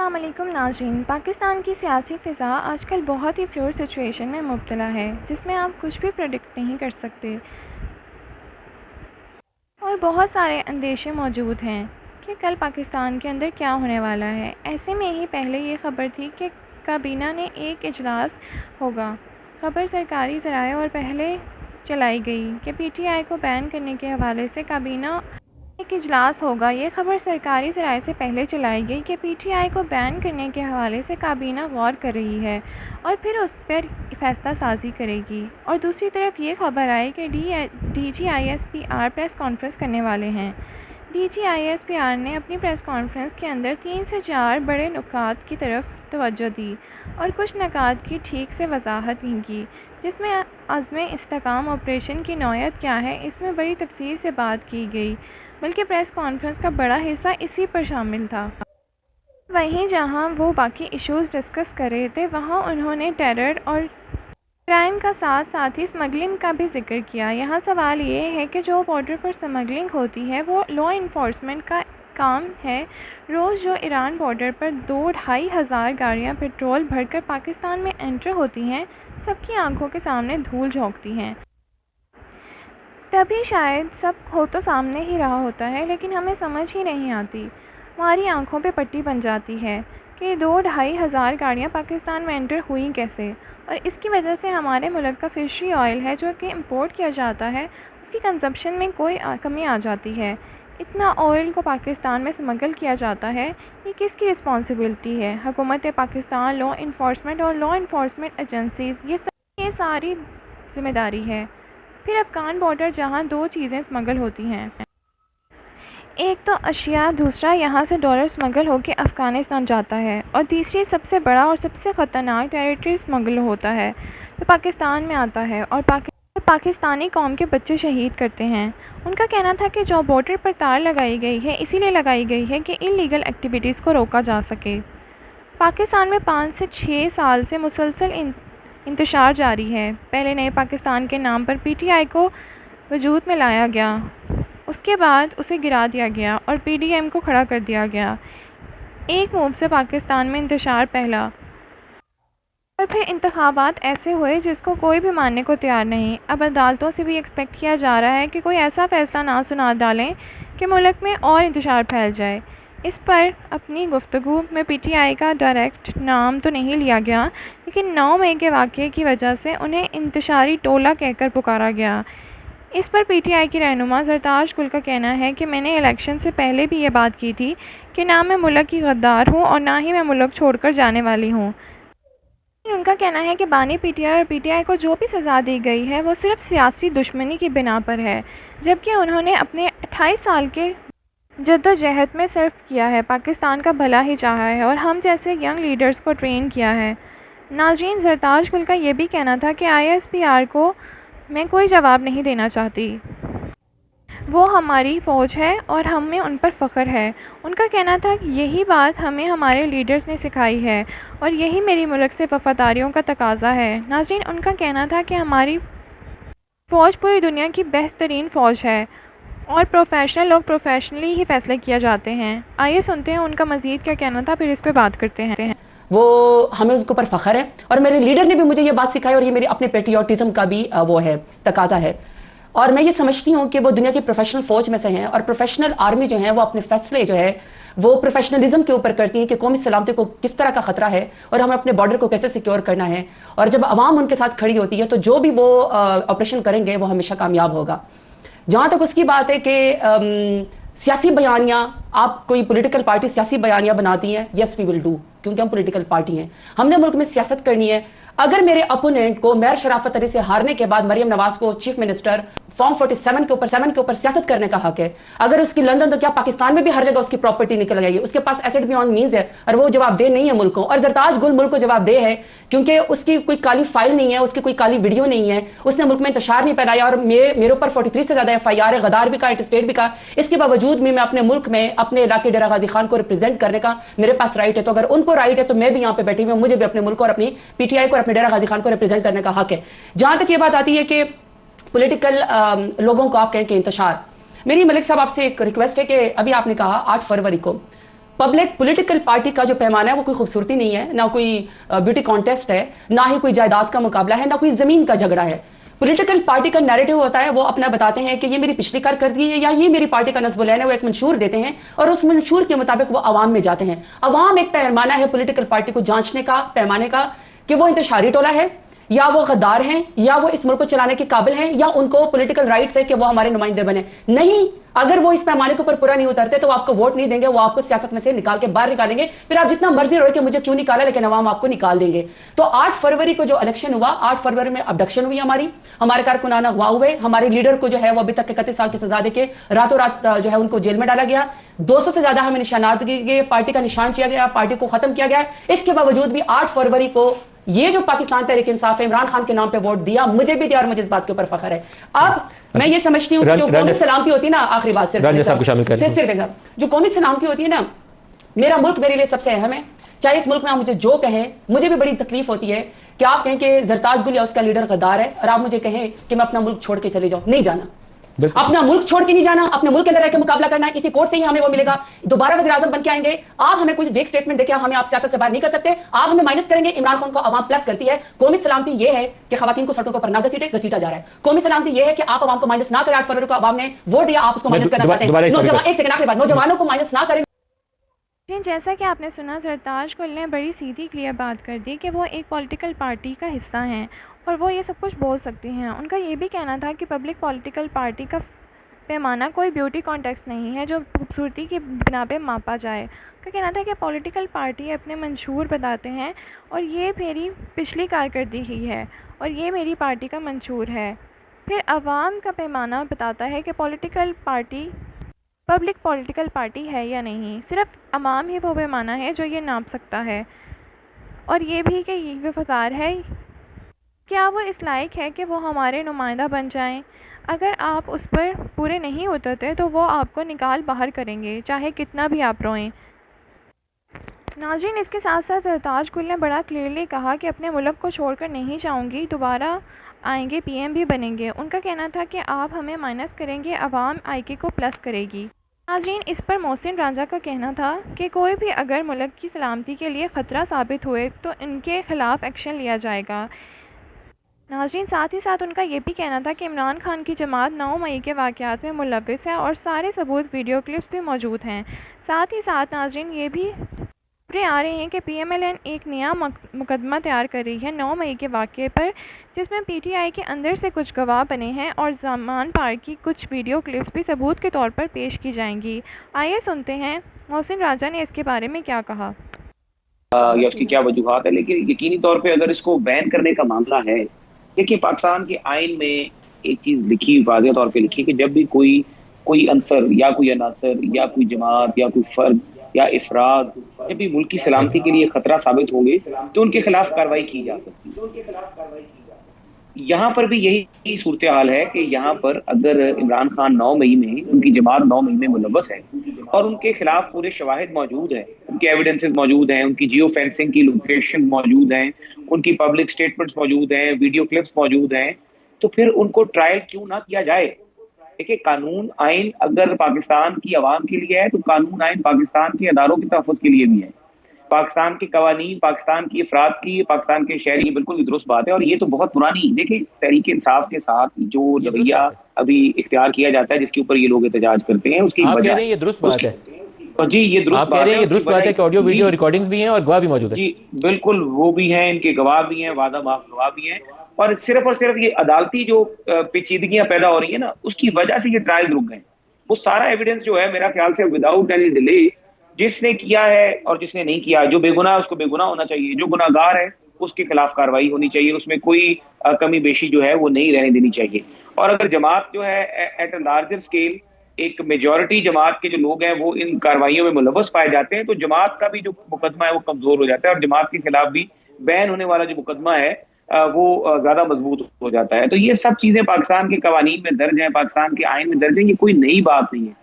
السلام علیکم ناظرین، پاکستان کی سیاسی فضا آج کل بہت ہی فلوئڈ سچویشن میں مبتلا ہے، جس میں آپ کچھ بھی پریڈکٹ نہیں کر سکتے اور بہت سارے اندیشے موجود ہیں کہ کل پاکستان کے اندر کیا ہونے والا ہے۔ ایسے میں ہی پہلے یہ خبر تھی کہ کابینہ نے ایک اجلاس ہوگا۔ خبر سرکاری ذرائع اور پہلے چلائی گئی کہ پی ٹی آئی کو بین کرنے کے حوالے سے کابینہ ایک اجلاس ہوگا۔ یہ خبر سرکاری ذرائع سے پہلے چلائی گئی کہ پی ٹی آئی کو بین کرنے کے حوالے سے کابینہ غور کر رہی ہے اور پھر اس پر فیصلہ سازی کرے گی، اور دوسری طرف یہ خبر آئی کہ D G I S P R press conference کرنے والے ہیں۔ D G I S P R نے اپنی پریس کانفرنس کے اندر 3 سے 4 بڑے نکات کی طرف توجہ دی اور کچھ نکات کی ٹھیک سے وضاحت نہیں کی، جس میں عزم استحکام آپریشن کی نوعیت کیا ہے اس میں بڑی تفصیل سے بات کی گئی، بلکہ پریس کانفرنس کا بڑا حصہ اسی پر شامل تھا۔ وہیں جہاں وہ باقی ایشوز ڈسکس کر رہے تھے، وہاں انہوں نے ٹیرر اور کرائم کا ساتھ ہی اسمگلنگ کا بھی ذکر کیا۔ یہاں سوال یہ ہے کہ جو بارڈر پر اسمگلنگ ہوتی ہے وہ لا انفورسمنٹ کا کام ہے۔ روز جو ایران بارڈر پر 2-2.5 ہزار گاڑیاں پیٹرول بھر کر پاکستان میں انٹر ہوتی ہیں، سب کی آنکھوں کے سامنے دھول جھونکتی ہیں۔ تبھی شاید سب ہو تو سامنے ہی رہا ہوتا ہے، لیکن ہمیں سمجھ ہی نہیں آتی، ہماری آنکھوں پہ پٹی بن جاتی ہے کہ 2-2.5 ہزار گاڑیاں پاکستان میں انٹر ہوئیں کیسے، اور اس کی وجہ سے ہمارے ملک کا فشری آئل ہے جو کہ امپورٹ کیا جاتا ہے، اس کی کنزمپشن میں کوئی کمی آ جاتی ہے۔ اتنا آئل کو پاکستان میں اسمگل کیا جاتا ہے، یہ کس کی رسپانسبلٹی ہے؟ حکومت پاکستان، لا انفورسمنٹ اور لا انفورسمنٹ ایجنسیز، یہ ساری ذمہ داری ہے۔ پھر افغان بارڈر جہاں 2 چیزیں اسمگل ہوتی ہیں، ایک تو اشیاء، دوسرا یہاں سے ڈالر اسمگل ہو کے افغانستان جاتا ہے، اور تیسری سب سے بڑا اور سب سے خطرناک ٹیریٹری اسمگل ہوتا ہے جو پاکستان میں آتا ہے اور پاکستانی قوم کے بچے شہید کرتے ہیں۔ ان کا کہنا تھا کہ جو بارڈر پر تار لگائی گئی ہے اسی لیے لگائی گئی ہے کہ انلیگل ایکٹیویٹیز کو روکا جا سکے۔ پاکستان میں 5 سے 6 سال سے مسلسل انتشار جاری ہے۔ پہلے نئے پاکستان کے نام پر پی ٹی آئی کو وجود میں لایا گیا، اس کے بعد اسے گرا دیا گیا اور پی ڈی ایم کو کھڑا کر دیا گیا۔ ایک موو سے پاکستان میں انتشار پہلا، اور پھر انتخابات ایسے ہوئے جس کو کوئی بھی ماننے کو تیار نہیں۔ اب عدالتوں سے بھی ایکسپیکٹ کیا جا رہا ہے کہ کوئی ایسا فیصلہ نہ سنا ڈالیں کہ ملک میں اور انتشار پھیل جائے۔ اس پر اپنی گفتگو میں پی ٹی آئی کا ڈائریکٹ نام تو نہیں لیا گیا، لیکن 9 مئی کے واقعے کی وجہ سے انہیں انتشاری ٹولہ کہہ کر پکارا گیا۔ اس پر پی ٹی آئی کی رہنما زرتاج گل کا کہنا ہے کہ میں نے الیکشن سے پہلے بھی یہ بات کی تھی کہ نہ میں ملک کی غدار ہوں اور نہ ہی میں ملک چھوڑ کر جانے والی ہوں۔ ان کا کہنا ہے کہ بانی پی ٹی آئی اور پی ٹی آئی کو جو بھی سزا دی گئی ہے وہ صرف سیاسی دشمنی کی بنا پر ہے، جبکہ انہوں نے اپنے 28 سال کے جدوجہد میں صرف کیا ہے، پاکستان کا بھلا ہی چاہا ہے اور ہم جیسے ینگ لیڈرز کو ٹرین کیا ہے۔ ناظرین، زرتاج گل کا یہ بھی کہنا تھا کہ آئی ایس پی آر کو میں کوئی جواب نہیں دینا چاہتی، وہ ہماری فوج ہے اور ہمیں ان پر فخر ہے۔ ان کا کہنا تھا کہ یہی بات ہمیں ہمارے لیڈرز نے سکھائی ہے اور یہی میری ملک سے وفاداریوں کا تقاضا ہے۔ ناظرین، ان کا کہنا تھا کہ ہماری فوج پوری دنیا کی بہترین فوج ہے اور پروفیشنل لوگ پروفیشنلی ہی فیصلے کیا جاتے ہیں۔ آئیے سنتے ہیں ان کا مزید کیا کہنا تھا، پھر اس پہ بات کرتے ہیں۔ وہ ہمیں اس کے اوپر فخر ہے اور میرے لیڈر نے بھی مجھے یہ بات سکھائی اور یہ میری اپنے پیٹریوٹزم کا بھی وہ ہے، تقاضا ہے، اور میں یہ سمجھتی ہوں کہ وہ دنیا کی پروفیشنل فوج میں سے ہیں اور پروفیشنل آرمی جو ہیں وہ اپنے فیصلے جو ہے وہ پروفیشنلزم کے اوپر کرتی ہیں کہ قومی سلامتی کو کس طرح کا خطرہ ہے اور ہمیں اپنے بارڈر کو کیسے سیکیور کرنا ہے، اور جب عوام ان کے ساتھ کھڑی ہوتی ہے تو جو بھی وہ آپریشن کریں گے وہ ہمیشہ کامیاب ہوگا۔ جہاں تک اس کی بات ہے کہ سیاسی بیانیاں، آپ کوئی پولیٹیکل پارٹی سیاسی بیانیاں بناتی ہیں، یس وی ول ڈو، کیونکہ ہم پولیٹیکل پارٹی ہیں، ہم نے ملک میں سیاست کرنی ہے۔ اگر میرے اپوننٹ کو میر شرافت علی سے ہارنے کے بعد مریم نواز کو چیف منسٹر فارم 47 کے اوپر سیاست کرنے کا حق ہے، اگر اس کی لندن تو کیا پاکستان میں بھی ہر جگہ اس کی پراپرٹی نکل گئی ہے، اس کے پاس ایسٹ بیونڈ مینز ہے اور وہ جواب دہ نہیں ہے ملک کو، اور زرتاج گل ملک کو جواب دہ ہے کیونکہ اس کی کوئی کالی فائل نہیں ہے، اس کی کوئی کالی ویڈیو نہیں ہے، اس نے ملک میں انتشار نہیں پھیلایا، اور میرے اوپر 43 سے زیادہ ایف آئی آر ہے، غدار بھی کا، انٹرسٹیٹ بھی کا، اس کے باوجود بھی میں اپنے ملک میں اپنے علاقے ڈیرہ غازی خان کو ریپرزینٹ کرنے کا میرے پاس رائٹ ہے، تو اگر ان کو رائٹ ہے تو میں بھی یہاں پہ بیٹھی ہوں، مجھے بھی اپنے ملک کو اور اپنی پی ٹی آئی کو اور اپنے ڈیرہ غازی خان کو ریپرزینٹ کرنے کا حق ہے۔ جہاں تک یہ بات آتی ہے کہ پولیٹیکل لوگوں کو آپ کہیں کہ انتشار، میری ملک صاحب آپ سے ایک ریکویسٹ ہے کہ ابھی آپ نے کہا 8 فروری کو पब्लिक पॉलिटिकल पार्टी का जो पैमाना है वो कोई खूबसूरती नहीं है, ना कोई ब्यूटी कॉन्टेस्ट है, ना ही कोई जायदाद का मुकाबला है, ना कोई ज़मीन का झगड़ा है। पॉलिटिकल पार्टी का नैरेटिव होता है, वो अपना बताते हैं कि ये मेरी पिछली कारकर्दगी है या ये मेरी पार्टी का नस्ब है, वो एक मंशूर देते हैं और उस मंशूर के मुताबिक वो अवाम में जाते हैं। अवाम एक पैमाना है पॉलिटिकल पार्टी को जांचने का, पैमाने का, कि वो इंतशारी टोला है या वो गद्दार हैं या वो इस मुल्क को चलाने के काबिल हैं या उनको पॉलिटिकल राइट्स है कि वो हमारे नुमाइंदे बने। नहीं, अगर वो इस पैमाने के ऊपर पूरा नहीं उतरते तो वो आपको वोट नहीं देंगे, वो आपको सियासत में से निकाल के बाहर निकालेंगे। फिर आप जितना मर्जी रोए कि मुझे क्यों निकाला, लेकिन अवाम आपको निकाल देंगे। तो 8 फरवरी को जो इलेक्शन हुआ, 8 फरवरी में अबडक्शन हुई, हमारे कारकुनाना अगवा हुए, हमारे लीडर को जो है वो अभी तक 31 साल की सजा देके रातों रात जो है उनको जेल में डाला गया। 200 से ज्यादा हमें निशानात गए, पार्टी का निशान किया गया, पार्टी को खत्म किया गया। इसके बावजूद भी 8 फरवरी को ये जो पाकिस्तान तहरीक इंसाफ है, इमरान खान के नाम पे वोट दिया, मुझे भी दिया और मुझे इस बात के ऊपर फख्र है। अब मैं ये समझती हूँ कि जो कौमी सलामती होती है ना, आखिरी बात सिर्फ जो कौमी सलामती होती है ना, मेरा मुल्क मेरे लिए सबसे अहम है। चाहे इस मुल्क में आप मुझे जो कहें, मुझे भी बड़ी तकलीफ होती है कि आप कहें कि जरताज गुल या उसका लीडर गद्दार है और आप मुझे कहें कि मैं अपना मुल्क छोड़ के चले जाऊं। नहीं जाना, अपना मुल्क छोड़ के नहीं जाना, अपने मुल्क के अंदर रह के मुकाबला करना है। इसी कोर्ट से ही हमें वो मिलेगा, दोबारा वज़ीर आज़म बन के आएंगे। आप हमें कोई वेक स्टेटमेंट देके हमें आप सियासत से बाहर नहीं कर सकते। आप हमें माइनस करेंगे, इमरान खान को अवाम प्लस करती है। कौमी सलामती ये है कि खवातीन को सड़कों पर ना घसीटा जा रहा है। कौमी सलामती ये है कि आप अवाम को माइनस ना करें। 8 फरवरी को अवाम ने वोट दिया, आप उसको माइनस करना चाहते हैं। एक सेकंड, आखिरी बात, नौजवानों को माइनस ना करें। जैसा कि आपने सुना, जरताज गुल ने बड़ी सीधी क्लियर बात कर दी कि वो एक पॉलिटिकल पार्टी का हिस्सा हैं और वो ये सब कुछ बोल सकती हैं। उनका ये भी कहना था कि पब्लिक पॉलिटिकल पार्टी का पैमाना कोई ब्यूटी कॉन्टेक्स्ट नहीं है जो खूबसूरती की बिना पे मापा जाए। उनका कहना था कि पॉलिटिकल पार्टी अपने मंशूर बताते हैं और ये मेरी पिछली कारकर्दगी ही है और ये मेरी पार्टी का मंशूर है। फिर अवाम का पैमाना बताता है कि पब्लिक पॉलिटिकल पार्टी है या नहीं। सिर्फ अवाम ही वो पैमाना है जो ये नाप सकता है। और ये भी कि ये वफादार है, क्या वो इस लायक है कि वो हमारे नुमाइंदा बन जाएं। अगर आप उस पर पूरे नहीं उतरते तो वो आपको निकाल बाहर करेंगे, चाहे कितना भी आप रोएं। नाज़रीन, इसके साथ साथ जरताज गुल ने बड़ा क्लियरली कहा कि अपने मुल्क को छोड़कर नहीं जाऊंगी, दोबारा आएंगे, पीएम भी बनेंगे। उनका कहना था कि आप हमें माइनस करेंगे, अवाम आईके को प्लस करेगी। नाज़रीन, इस पर मोहसिन राजा का कहना था कि कोई भी अगर मुल्क की सलामती के लिए ख़तरा साबित हुए तो इनके ख़िलाफ़ एक्शन लिया जाएगा। नाज़रीन, साथ ही साथ उनका ये भी कहना था कि इमरान खान की जमात 9 मई के वाक़यात में मुलव्विस है और सारे सबूत वीडियो क्लिप्स भी मौजूद हैं। साथ ही साथ नाज़रीन ये भी खबरें आ रही हैं कि PMLN एक नया मुकदमा तैयार कर रही है 9 मई के वाक़े पर, जिसमें PTI के अंदर से कुछ गवाह बने हैं और ज़मान पार की कुछ वीडियो क्लिप्स भी सबूत के तौर पर पेश की जाएंगी। आइए सुनते हैं मोहसिन राजा ने इसके बारे में क्या कहा या उसकी क्या वजूहात है। लेकिन यकीनी तौर पर अगर इसको बैन करने का मामला है, देखिए पाकिस्तान के आइन में एक चीज़ लिखी, वाज़ेह तौर पे लिखी कि जब भी कोई अंसर या कोई अनासर या कोई जमात या कोई फर्द या इफराद जब भी मुल्क की सलामती के लिए खतरा साबित होंगे तो उनके खिलाफ कार्रवाई की जा सकती है। यहाँ पर भी यही सूरत हाल है कि यहाँ पर अगर इमरान खान 9 मई में, उनकी जमात 9 मई में मुलव्वस है और उनके खिलाफ पूरे शवाहिद मौजूद हैं, उनके एविडेंसेस मौजूद हैं, उनकी जियो फेंसिंग की लोकेशन मौजूद हैं, उनकी पब्लिक स्टेटमेंट्स मौजूद हैं, वीडियो क्लिप्स मौजूद हैं, तो फिर उनको ट्रायल क्यों ना किया जाए। देखिए, कानून आइन अगर पाकिस्तान की आवाम के लिए है तो कानून आइन पाकिस्तान के अदारों के तहफ़्फ़ुज़ के लिए भी है। पाकिस्तान के कवानीन, पाकिस्तान की अफराद की, पाकिस्तान के शहरी, बिल्कुल भी दुरुस्त बात है। और ये तो बहुत पुरानी, देखिए तहरीक इंसाफ के साथ जो रवैया अभी इख्तियार किया जाता है, जिसके ऊपर ये लोग एहतजाज करते हैं, उसकी वजह ये दुरुस्त बात है। जी, ये दुरुस्त बात है। ये दुरुस्त बात है कि ऑडियो वीडियो रिकॉर्डिंग्स भी हैं और गवाह भी मौजूद है। जी बिल्कुल, वो भी हैं, इनके गवाह भी हैं, वादा माफ गवाह भी हैं। और सिर्फ ये अदालती जो पेचीदगियां पैदा हो रही है ना, उसकी वजह से ये ट्रायल रुक गए। वो सारा एविडेंस जो है मेरा ख्याल से विदाउट एनी डिले, जिसने किया है और जिसने नहीं किया, जो बेगुनाह है उसको बेगुनाह होना चाहिए, जो गुनाहगार है उसके खिलाफ कार्रवाई होनी चाहिए, उसमें कोई कमी बेशी जो है वो नहीं रहने देनी चाहिए। और अगर जमात जो है एट अ लार्जर स्केल, एक मेजॉरिटी जमात के जो लोग हैं वो इन कार्रवाइयों में मुलव्वस पाए जाते हैं, तो जमात का भी जो मुकदमा है वो कमजोर हो जाता है और जमात के खिलाफ भी बैन होने वाला जो मुकदमा है वो ज्यादा मजबूत हो जाता है। तो ये सब चीजें पाकिस्तान के कवानीन में दर्ज हैं, पाकिस्तान के आइन में दर्ज हैं, ये कोई नई बात नहीं है।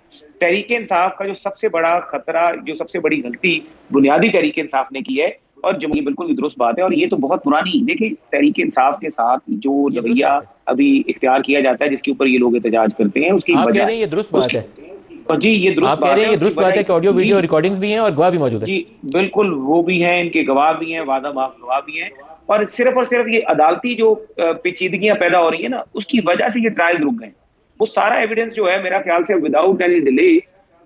तहरीक इंसाफ का जो सबसे बड़ा खतरा, जो सबसे बड़ी गलती बुनियादी तहरीक इंसाफ ने की है, और जमहूरी बिल्कुल भी दुरुस्त बात है। और ये तो बहुत पुरानी, देखिए तहरीक इंसाफ के साथ जो रवैया अभी इख्तियार किया जाता है, जिसके ऊपर ये लोग एहतजाज करते हैं, उसकी वजह ये दुरुस्त बात है। और जी ये दुरुस्त आप कह बात रहे है, हैं ये उसकी दुरुस्त बात है वजह कि ऑडियो जी वीडियो रिकॉर्डिंग्स भी हैं और गवाह भी मौजूद है। जी बिल्कुल, वो भी हैं, इनके गवाह भी हैं, वादा माफ गवाह भी हैं, और सिर्फ ये अदालती जो पेचीदगियां पैदा हो रही है ना, उसकी वजह से ये ट्रायल रुक गए। वो सारा एविडेंस जो है मेरा ख्याल से विदाउट एनी डिले,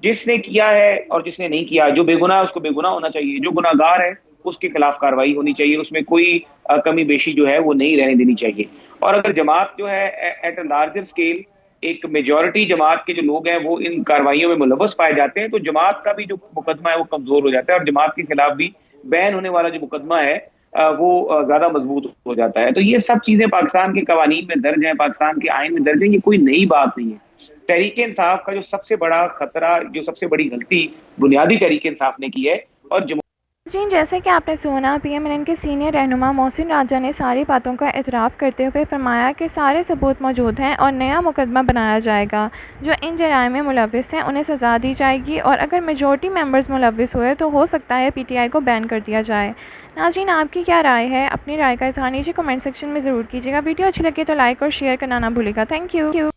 जिसने किया है और जिसने नहीं किया, जो बेगुनाह है उसको बेगुनाह होना चाहिए, जो गुनाहगार है उसके खिलाफ कार्रवाई होनी चाहिए, उसमें कोई कमी बेशी जो है वो नहीं रहने देनी चाहिए। और अगर जमात जो है एट अ लार्जर स्केल, एक मेजॉरिटी जमात के जो लोग हैं वो इन कार्रवाइयों में मुलव्वस पाए जाते हैं, तो जमात का भी जो मुकदमा है वो कमजोर हो जाता है, और जमात के खिलाफ भी बैन होने वाला जो मुकदमा है वो ज्यादा मजबूत हो जाता है। तो ये सब चीजें पाकिस्तान के कवानीन में दर्ज हैं, पाकिस्तान के आइन में दर्ज हैं, ये कोई नई बात नहीं है। तहरीक इंसाफ का जो सबसे बड़ा खतरा, जो सबसे बड़ी गलती बुनियादी तहरीक इंसाफ ने की है, और नाज़रीन, जैसे कि आपने सुना, PMLN के सीनियर रहनुमा मोहसिन राजा ने सारी बातों का इतराफ़ करते हुए फरमाया कि सारे सबूत मौजूद हैं और नया मुकदमा बनाया जाएगा। जो इन जराइम में मुलव्विस हैं उन्हें सज़ा दी जाएगी, और अगर मेजॉरिटी मेंबर्स मुलव्विस हुए तो हो सकता है PTI को बैन कर दिया जाए। नाज़रीन, आपकी क्या राय है? अपनी राय का इज़हार नीचे कमेंट सेक्शन में ज़रूर कीजिएगा। वीडियो अच्छी लगे तो लाइक और शेयर करना ना भूलिएगा। Thank you.